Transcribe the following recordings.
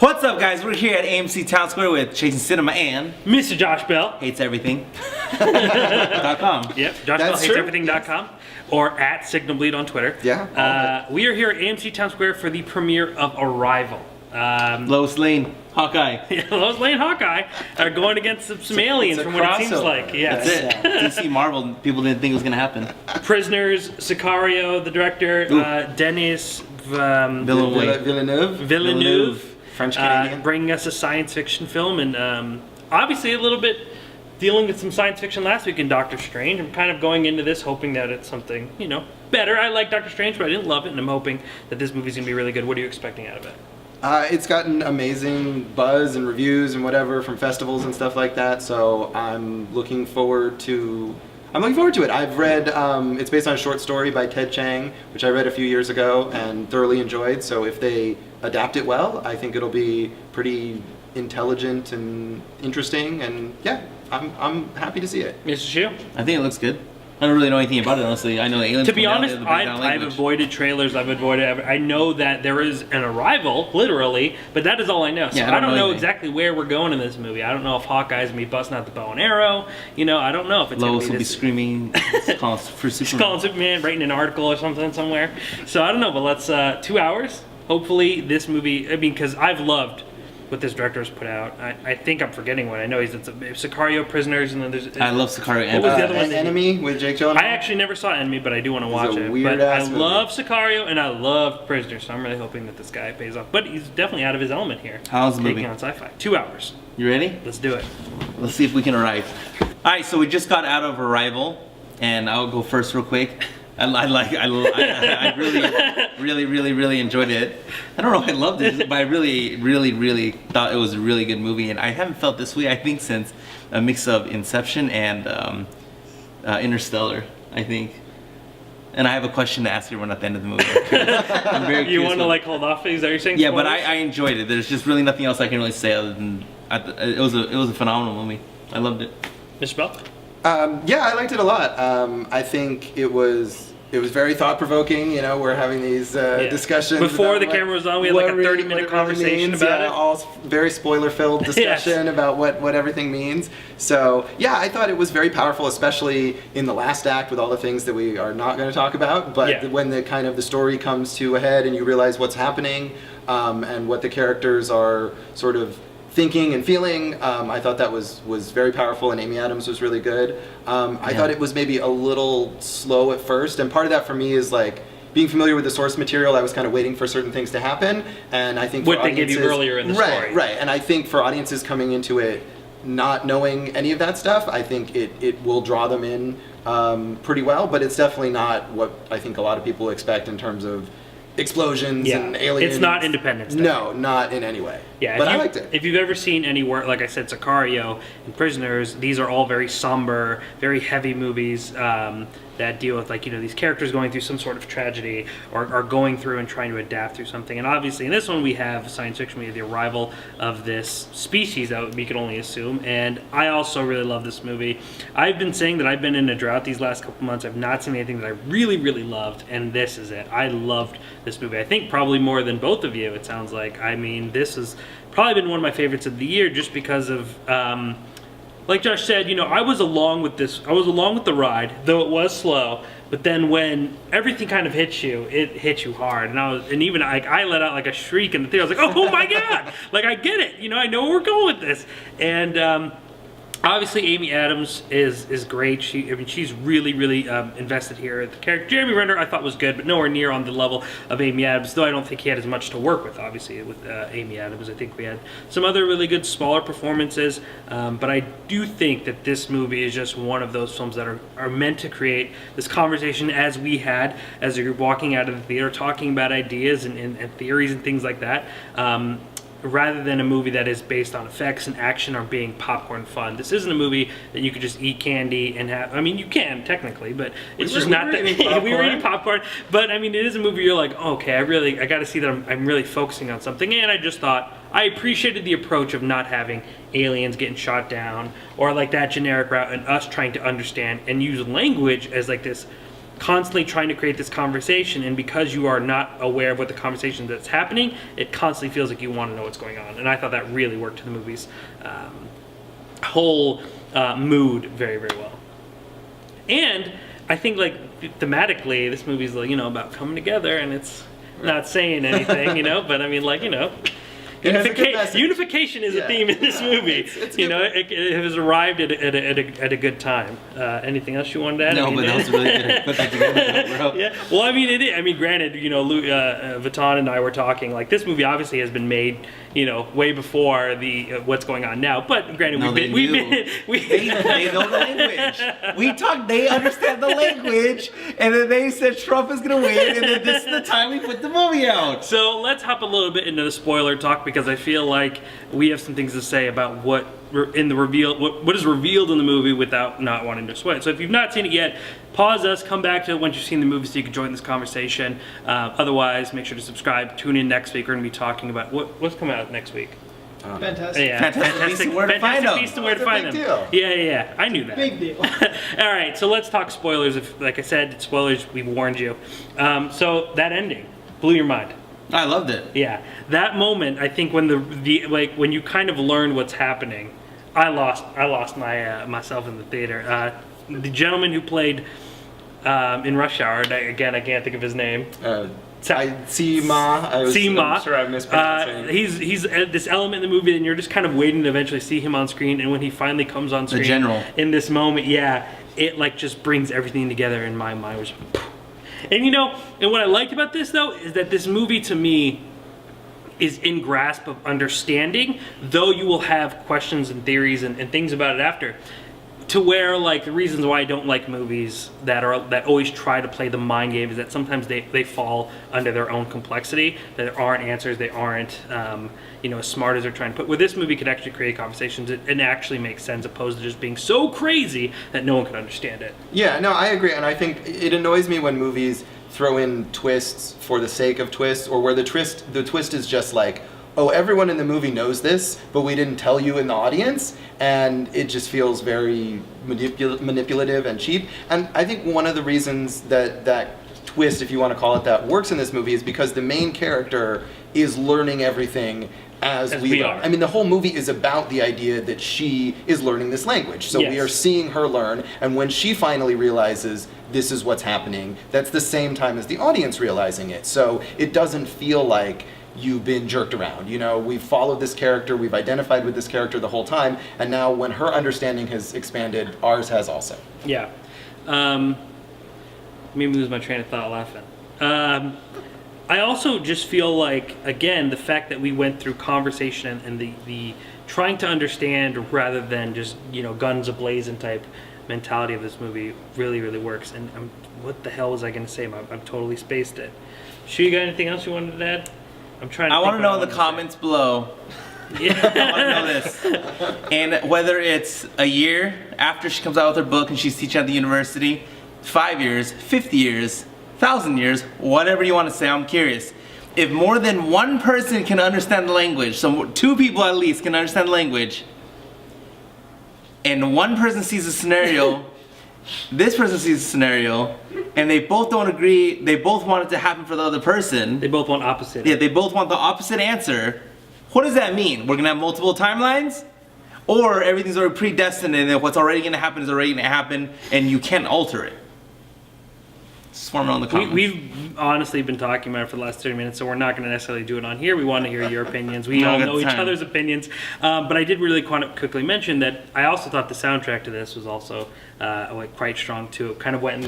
What's up, guys? We're here at AMC Town Square with Chasing Cinema and Mr. Josh Bell. Hates Everything.com. Yep, JoshBellHatesEverything.com or at Signal Bleed on Twitter. Yeah. We are here at AMC Town Square for the premiere of Arrival. Lois Lane, Hawkeye. Yeah, Lois Lane, Hawkeye are going against some aliens from what it seems like. Yes. That's it. DC Marvel, people didn't think it was going to happen. Prisoners, Sicario, the director, Denis Villeneuve. French Canadian. bringing us a science fiction film, and obviously a little bit dealing with some science fiction last week in Doctor Strange. I'm kind of going into this hoping that it's something, better. I like Doctor Strange, but I didn't love it, and I'm hoping that this movie's going to be really good. What are you expecting out of it? It's gotten amazing buzz and reviews and whatever from festivals and stuff like that, so I'm looking forward to it. I've read, it's based on a short story by Ted Chiang, which I read a few years ago and thoroughly enjoyed, so if they adapt it well, I think it'll be pretty intelligent and interesting, and yeah, I'm happy to see it. Mr. Shu? I think it looks good. I don't really know anything about it, honestly. I know aliens. To be come down, honest, they have the breakdown I've language. avoided trailers. I know that there is an arrival, literally, but that is all I know. So Yeah, I don't know anything. exactly where we're going in this movie. I don't know if Hawkeye's gonna be busting out the bow and arrow. I don't know if it's Lois gonna will be screaming, calling for Superman. calling Superman, writing an article or something somewhere. So I don't know, but let's 2 hours. Hopefully this movie. I mean, because I've loved what this director has put out. I think I'm forgetting one. I know he's Sicario, Prisoners, and then there's. I love Sicario. What was the other one? Enemy with Jake Gyllenhaal. I actually never saw Enemy, but I do want to watch a it. weird But I ass movie. love Sicario and I love Prisoners, so I'm really hoping that this guy pays off. But he's definitely out of his element here. How's the Taking movie? on sci-fi. 2 hours. You ready? Let's do it. Let's see if we can arrive. All right, so we just got out of Arrival, and I'll go first real quick. I really enjoyed it. I don't know if I loved it, but I really thought it was a really good movie, and I haven't felt this way, I think, since a mix of Inception and Interstellar, I think. And I have a question to ask everyone at the end of the movie. I'm very You curious want to what- hold off? Is that what you're saying? Yeah, but spoilers? I enjoyed it. There's just really nothing else I can really say other than it was a phenomenal movie. I loved it. Mr. Bell? Yeah, I liked it a lot. I think it was very thought-provoking. We're having these discussions. Before about the camera was on, we had like a 30-minute conversation about it. All very spoiler-filled discussion about what everything means. So, yeah, I thought it was very powerful, especially in the last act with all the things that we are not going to talk about. But when the story comes to a head and you realize what's happening and what the characters are sort of thinking and feeling, I thought that was very powerful, and Amy Adams was really good. I thought it was maybe a little slow at first, and part of that for me is like being familiar with the source material. I was kind of waiting for certain things to happen, and I think for What they gave you earlier in the story. Right, and I think for audiences coming into it not knowing any of that stuff, I think it will draw them in pretty well, but it's definitely not what I think a lot of people expect in terms of explosions and aliens. It's not Independence Day. No, not in any way. Yeah, but I liked it. If you've ever seen any work, like I said, Sicario and Prisoners, these are all very somber, very heavy movies that deal with these characters going through some sort of tragedy or going through and trying to adapt through something. And obviously in this one we have science fiction, we have the arrival of this species that we can only assume. And I also really love this movie. I've been saying that I've been in a drought these last couple months. I've not seen anything that I really loved, and this is it. I loved this movie. I think probably more than both of you, it sounds like. I mean, this has probably been one of my favorites of the year just because of like Josh said, I was along with this. I was along with the ride, though it was slow. But then when everything kind of hits you, it hits you hard. And I let out like a shriek in the theater. I was like, oh my God! Like, I get it. I know where we're going with this. And obviously, Amy Adams is great. She's really invested here. The character Jeremy Renner I thought was good, but nowhere near on the level of Amy Adams. Though I don't think he had as much to work with. Obviously, with Amy Adams, I think we had some other really good smaller performances. But I do think that this movie is just one of those films that are meant to create this conversation as we had as you're walking out of the theater, talking about ideas and theories and things like that. Rather than a movie that is based on effects and action or being popcorn fun. This isn't a movie that you could just eat candy and have. I mean, you can technically, but it's just not that. We were eating popcorn, but I mean, it is a movie you're like, okay, I got to see that I'm really focusing on something. And I just thought I appreciated the approach of not having aliens getting shot down or like that generic route, and us trying to understand and use language as like this constantly trying to create this conversation, and because you are not aware of what the conversation that's happening, it constantly feels like you want to know what's going on. And I thought that really worked to the movie's whole mood very, very well. And I think, like, thematically, this movie's, like, about coming together, and it's not saying anything, but I mean, like, unification is a theme in this movie. It has arrived at a good time. Anything else you wanted to add? No, but that was really good. Put that together, bro. Yeah. Well, I mean, it is. I mean, granted, Vuitton and I were talking. Like, this movie obviously has been made, way before the what's going on now. But granted, they know the language. We talked. They understand the language, and then they said Trump is gonna win, and then this is the time we put the movie out. So let's hop a little bit into the spoiler talk, because I feel like we have some things to say about what is revealed in the movie without not wanting to spoil it. So if you've not seen it yet, pause us, come back to it once you've seen the movie so you can join this conversation. Otherwise, make sure to subscribe. Tune in next week. We're going to be talking about what's coming out next week. Fantastic. Yeah, Fantastic Beasts and Where to Find Them. Beasts and Where to Find Them. Deal. Yeah. I knew that. Big deal. All right, so let's talk spoilers. Like I said, spoilers. We warned you. So that ending blew your mind. I loved it. Yeah, that moment. I think when when you kind of learn what's happening, I lost myself in the theater. The gentleman who played in Rush Hour, I can't think of his name. Tzi Ma. Tzi Ma. I'm sure I mispronounced it. He's this element in the movie, and you're just kind of waiting to eventually see him on screen. And when he finally comes on screen, the general, in this moment, it like just brings everything together. In my mind, was. And and what I liked about this, though, is that this movie, to me, is in grasp of understanding, though you will have questions and theories and things about it after. To where, like, the reasons why I don't like movies that always try to play the mind game is that sometimes they fall under their own complexity, that there aren't answers, they aren't, as smart as they're trying to put. Where this movie could actually create conversations and actually make sense, opposed to just being so crazy that no one can understand it. Yeah, no, I agree, and I think it annoys me when movies throw in twists for the sake of twists, or where the twist is just like, oh, everyone in the movie knows this, but we didn't tell you in the audience, and it just feels very manipulative and cheap. And I think one of the reasons that twist, if you want to call it that, works in this movie is because the main character is learning everything as we are. I mean, the whole movie is about the idea that she is learning this language. So we are seeing her learn, and when she finally realizes this is what's happening, that's the same time as the audience realizing it. So it doesn't feel like you've been jerked around. We've followed this character, we've identified with this character the whole time, and now when her understanding has expanded, ours has also. Yeah. Made me lose my train of thought laughing. I also just feel like, again, the fact that we went through conversation and the trying to understand rather than just, guns a-blazing type mentality of this movie really, really works. And what the hell was I going to say? I've totally spaced it. Shu, you got anything else you wanted to add? I want to know in the comments below. Yeah. I want to know this. And whether it's a year after she comes out with her book and she's teaching at the university, 5 years, 50 years, 1,000 years, whatever you want to say, I'm curious. If more than one person can understand the language, so 2 people at least can understand the language, and one person sees a scenario, this person sees a scenario, and they both don't agree, they both want it to happen for the other person. They both want opposite. Yeah, they both want the opposite answer. What does that mean? We're gonna have multiple timelines? Or everything's already predestined and what's already gonna happen is already gonna happen and you can't alter it? Swarm on the comments. We've honestly been talking about it for the last 30 minutes, so we're not going to necessarily do it on here. We want to hear your opinions. We all know each other's opinions. But I did really quickly mention that I also thought the soundtrack to this was also quite strong too. It kind of went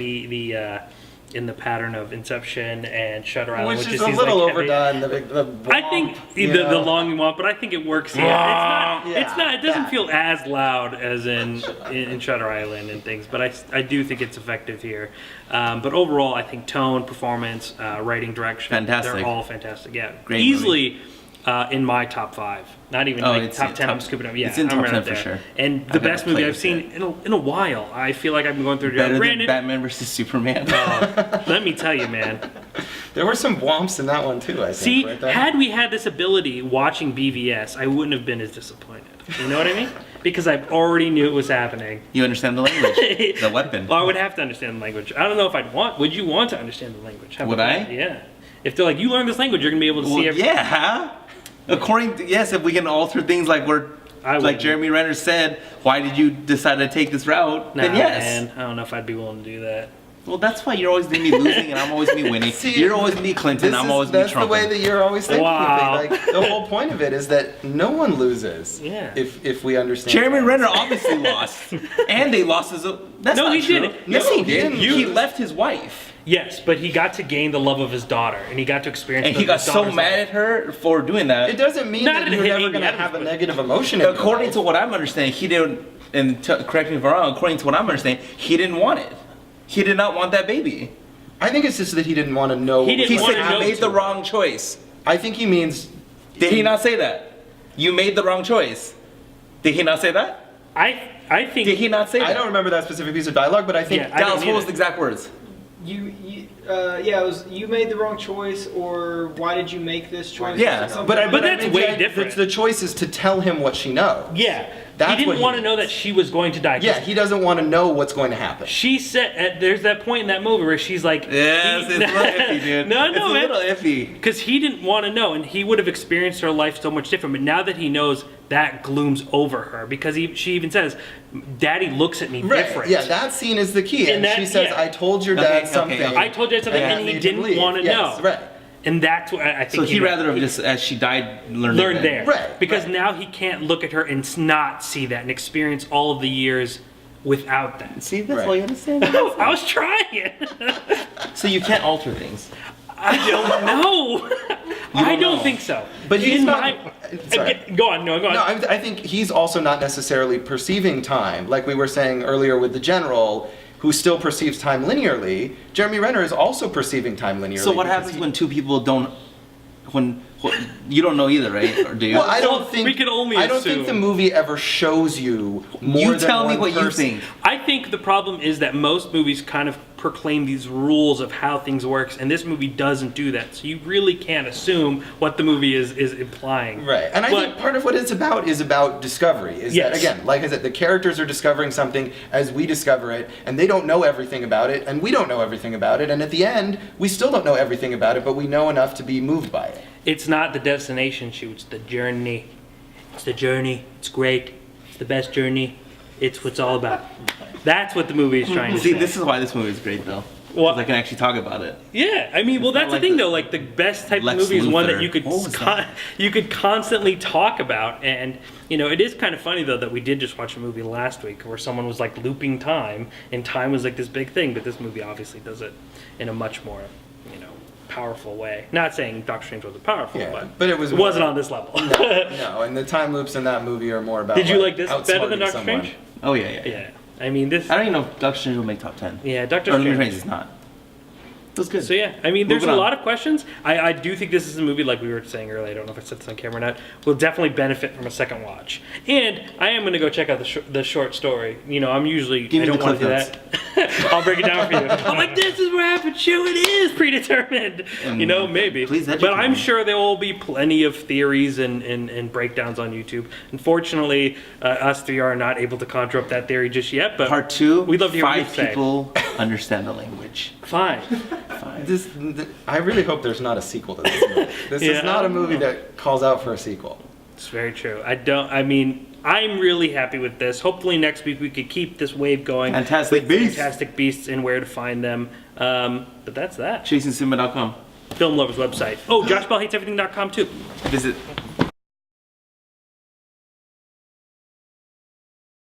in the pattern of Inception and Shutter Island, which is a little overdone. I think the long you want, but I think it works. Yeah, it's not. It doesn't feel as loud as in Shutter Island and things, but I do think it's effective here. But overall, I think tone, performance, writing, direction, fantastic. They're all fantastic. Yeah, great easily. Movie. In my top 5, not even top 10. I'm scooping up. Yeah, it's in I'm top 10 right for there. Sure. And the best movie I've seen in a while. I feel like I've been going through. Better than Batman vs Superman. Let me tell you, man. There were some womps in that one too, I think. See, right there. had we had this ability watching BVS, I wouldn't have been as disappointed. You know what I mean? Because I already knew it was happening. You understand the language, the weapon. Well, I would have to understand the language. I don't know if I'd want. Would you want to understand the language? How Would about I? that? Yeah. If they're like, you learn this language, you're gonna be able to see everything. Yeah. According to, yes, if we can alter things like like Jeremy Renner said, why did you decide to take this route? Nah, then yes. man, I don't know if I'd be willing to do that. Well, that's why you're always gonna be losing and I'm always gonna be winning. See, you're always gonna be Clinton, I'm always gonna be Trump. That's the way that you're always thinking. Wow. Like, the whole point of it is that no one loses. Yeah. If we understand. Jeremy that. Renner obviously lost, and they lost his. That's No, not he true. didn't. Yes, No, he he did. didn't. He left his wife, Yes, but he got to gain the love of his daughter, and he got to experience. and he got so mad at her for doing that. It doesn't mean Not that in you're a never Amy going to Adams have a book. negative emotion. In your According life. to what I'm understanding, he didn't. And correct me if I'm wrong. According to what I'm understanding, he didn't want it. He did not want that baby. I think it's just that he didn't want to know. He didn't He want said to you know made the to. wrong choice. I think he means. Did he not say that? You made the wrong choice. Did he not say that? I think. Did he not say that? I don't remember that specific piece of dialogue, but I think. Yeah, I don't Dallas, what was either. the exact words? Yeah, it was you made the wrong choice, or why did you make this choice? Yeah, Something but like that. that's way different. The choice is to tell him what she knows. Yeah, That's he what didn't he want to know means. that she was going to die. 'cause Yeah, he doesn't want to know what's going to happen. She said, there's that point in that movie where she's like, Yes, it's a little iffy, dude. No, it's a man. little iffy. Because he didn't want to know, and he would have experienced her life so much different. But now that he knows, that glooms over her. Because she even says, Daddy looks at me different. Yeah, that scene is the key. And And that- she says, yeah. "I told your dad Okay, something." okay. I told you something, that and he made him didn't leave. want to Yes, know. Right. And that's what I think So he'd he rather have just, as she died, learned learned it there. then. Right, Because right. now he can't look at her and not see that and experience all of the years without that. See, that's Right. all you understand. I was trying. So you can't alter things. I don't know. I don't don't know. think so. But he's In not- my- sorry. Go on. No, go on. No, I think he's also not necessarily perceiving time, like we were saying earlier with the general, who still perceives time linearly. Jeremy Renner is also perceiving time linearly. So what because happens he- when two people don't? When you don't know either, right? Or do you? Well, I don't Well, think we can only I don't think assume. the movie ever shows you more you than tell me one what you person. think. I think the problem is that most movies kind of proclaim these rules of how things works, and this movie doesn't do that. So you really can't assume what the movie is implying. Right, and I But- think part of what it's about is about discovery. Is Yes. that, again, like I said, the characters are discovering something as we discover it, and they don't know everything about it, and we don't know everything about it, and at the end, we still don't know everything about it, but we know enough to be moved by it. It's not the destination, it's the journey. It's the journey. It's great. It's the best journey. It's what it's all about. That's what the movie is trying to See, say. this is why this movie is great, though. What? 'Cause I can actually talk about it. Yeah, I mean, well, It's not that's like the thing, the- though. Like the best type Lex of movie is one that Luthor. you could What was that? you could constantly talk about, and it is kind of funny though that we did just watch a movie last week where someone was like looping time, and time was like this big thing, but this movie obviously does it in a much more powerful way. Not saying Doctor Strange wasn't powerful, Yeah, but it was wasn't more- on this level. No, and the time loops in that movie are more about. Did you like this better outsmarting than Doctor someone. Strange? Oh yeah, yeah. Yeah, I mean this. I don't even know if Doctor Strange will make top 10. Yeah, Doctor Or Strange Strange. is not. It was good. So yeah, I mean, there's Moving a on. lot of questions. I do think this is a movie, like we were saying earlier. I don't know if I said this on camera or not. Will definitely benefit from a second watch. And I am going to go check out the short story. I'm usually Give me I don't the want to do cliff that. I'll break it down for you. I'm like, this is what happened. Show it is predetermined. Maybe. Please educate but I'm me. sure there will be plenty of theories and breakdowns on YouTube. Unfortunately, us three are not able to conjure up that theory just yet. But Part 2, we'd love to hear what you 5 say. people understand the language. Fine. I really hope there's not a sequel to this movie. This Yeah, is not I a movie that calls out for a sequel. It's very true. I'm really happy with this. Hopefully next week we could keep this wave going. Fantastic Beasts. Fantastic Beasts and where to find them. But that's that. ChasingCinema.com. Film Lovers website. Oh, JoshBellHatesEverything.com too. Visit